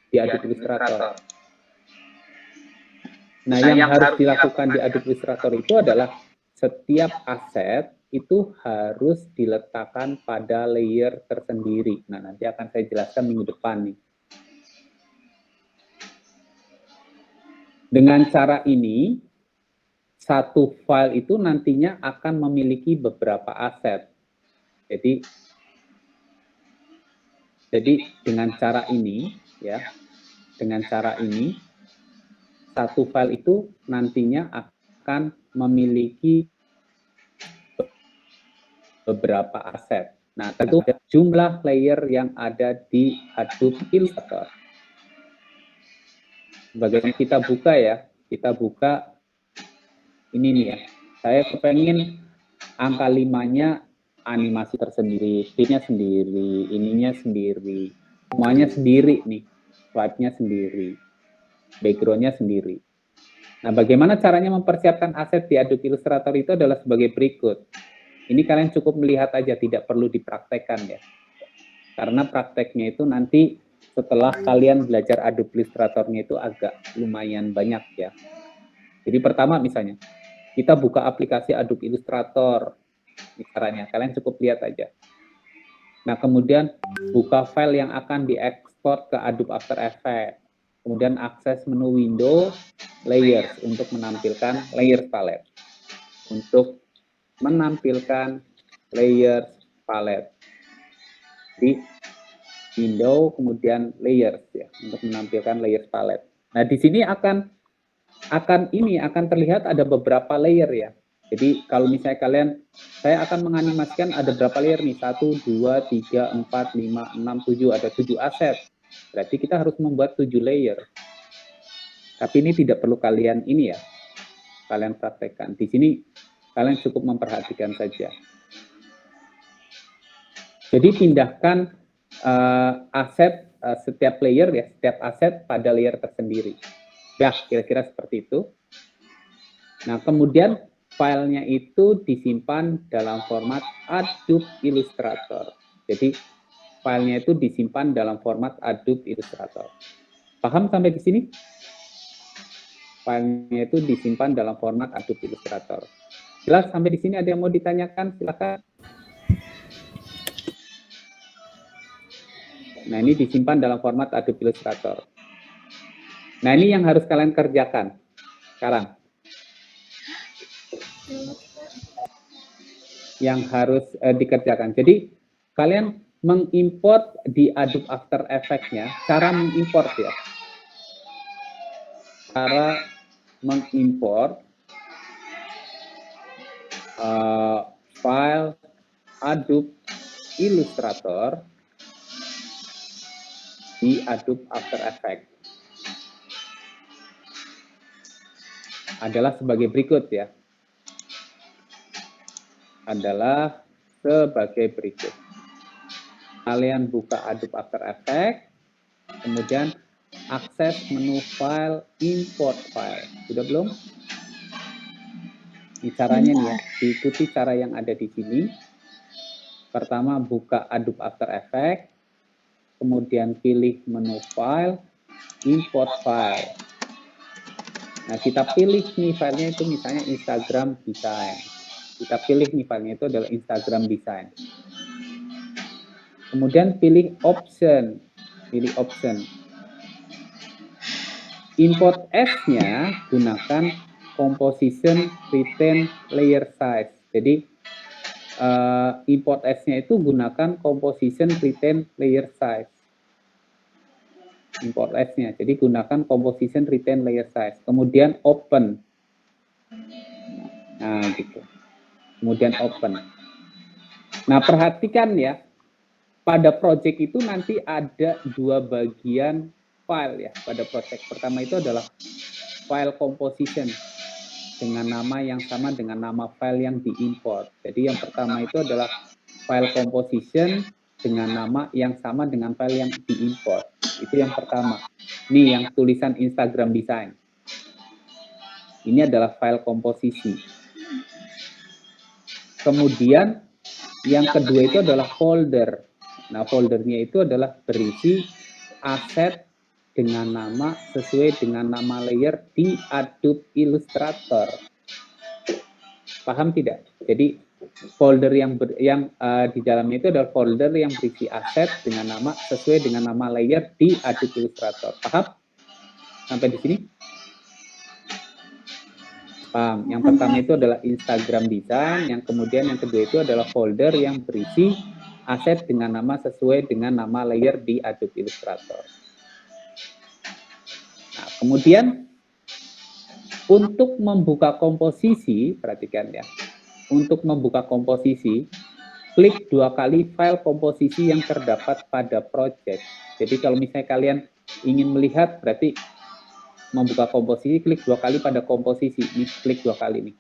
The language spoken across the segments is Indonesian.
di Adobe Illustrator. Nah, yang harus dilakukan di Adobe Illustrator itu adalah setiap aset itu harus diletakkan pada layer tersendiri. Nah, nanti akan saya jelaskan minggu depan nih. Dengan cara ini, satu file itu nantinya akan memiliki beberapa aset. Jadi dengan cara ini, ya, dengan cara ini, satu file itu nantinya akan memiliki beberapa aset. Nah, tentu jumlah layer yang ada di Adobe Illustrator. Bagaimana kita buka ya? Kita buka ini nih ya. Saya kepengen angka 5-nya animasi tersendiri, speed-nya sendiri, ininya sendiri, semuanya sendiri nih, swipe-nya sendiri, background-nya sendiri. Nah, bagaimana caranya mempersiapkan aset di Adobe Illustrator itu adalah sebagai berikut. Ini kalian cukup melihat aja, tidak perlu dipraktekkan ya. Karena prakteknya itu nanti setelah kalian belajar Adobe Illustrator-nya itu agak lumayan banyak ya. Jadi pertama misalnya, kita buka aplikasi Adobe Illustrator. Ini caranya, kalian cukup lihat aja. Nah, kemudian buka file yang akan diekspor ke Adobe After Effects. Kemudian akses menu window, layers untuk menampilkan layers palette. Untuk menampilkan layers palette. Di window, kemudian layers ya, untuk menampilkan layers palette. Nah, di sini akan terlihat ada beberapa layer ya. Jadi kalau misalnya kalian, saya akan menganimasikan ada berapa layer nih, 1, 2, 3, 4, 5, 6, 7, ada 7 aset. Berarti kita harus membuat 7 layer. Tapi ini tidak perlu kalian ini ya, kalian praktekkan. Di sini kalian cukup memperhatikan saja. Jadi pindahkan aset setiap layer ya, setiap aset pada layer tersendiri. Ya, kira-kira seperti itu. Nah, kemudian filenya itu disimpan dalam format Adobe Illustrator. Jadi, filenya itu disimpan dalam format Adobe Illustrator. Paham sampai di sini? Filenya itu disimpan dalam format Adobe Illustrator. Jelas sampai di sini ada yang mau ditanyakan? Silakan. Nah, ini disimpan dalam format Adobe Illustrator. Nah, ini yang harus kalian kerjakan sekarang. Yang harus dikerjakan. Jadi kalian mengimport di Adobe After Effects-nya, cara mengimport ya. Cara mengimport file Adobe Illustrator di Adobe After Effects adalah sebagai berikut ya. Adalah sebagai berikut. Kalian buka Adobe After Effects, kemudian akses menu file, import file. Sudah belum? Ini caranya nih ya, diikuti cara yang ada di sini. Pertama buka Adobe After Effects, kemudian pilih menu file, import file. Nah, kita pilih nih filenya itu misalnya Instagram Design. Kita pilih nih filenya itu adalah Instagram Design. Kemudian pilih option, Import as-nya gunakan composition retain layer size. Jadi import as-nya itu gunakan composition retain layer size. Import as-nya, jadi gunakan composition retain layer size. Kemudian open. Nah, gitu. Kemudian open. Nah, perhatikan ya, pada project itu nanti ada dua bagian file ya. Pada project pertama itu adalah file composition dengan nama yang sama dengan nama file yang diimport. Jadi yang pertama itu adalah file composition dengan nama yang sama dengan file yang diimport. Itu yang pertama. Ini yang tulisan Instagram Design. Ini adalah file komposisi. Kemudian yang kedua itu adalah folder. Nah, foldernya itu adalah berisi aset dengan nama sesuai dengan nama layer di Adobe Illustrator. Paham tidak? Jadi folder yang di dalamnya itu adalah folder yang berisi aset dengan nama sesuai dengan nama layer di Adobe Illustrator. Paham? Sampai di sini? Paham. Yang pertama itu adalah Instagram Design, yang kemudian yang kedua itu adalah folder yang berisi aset dengan nama sesuai dengan nama layer di Adobe Illustrator. Nah, kemudian untuk membuka komposisi, perhatikan ya, untuk membuka komposisi, klik 2 kali file komposisi yang terdapat pada project. Jadi kalau misalnya kalian ingin melihat, berarti membuka komposisi, klik 2 kali pada komposisi. Ini klik 2 kali nih.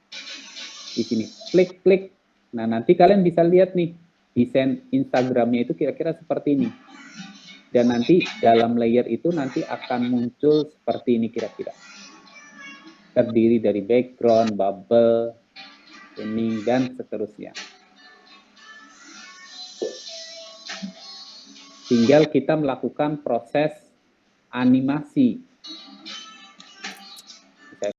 Di sini, klik. Nah, nanti kalian bisa lihat nih, desain Instagramnya itu kira-kira seperti ini. Dan nanti dalam layer itu nanti akan muncul seperti ini kira-kira. Terdiri dari background, bubble, ini, dan seterusnya. Tinggal kita melakukan proses animasi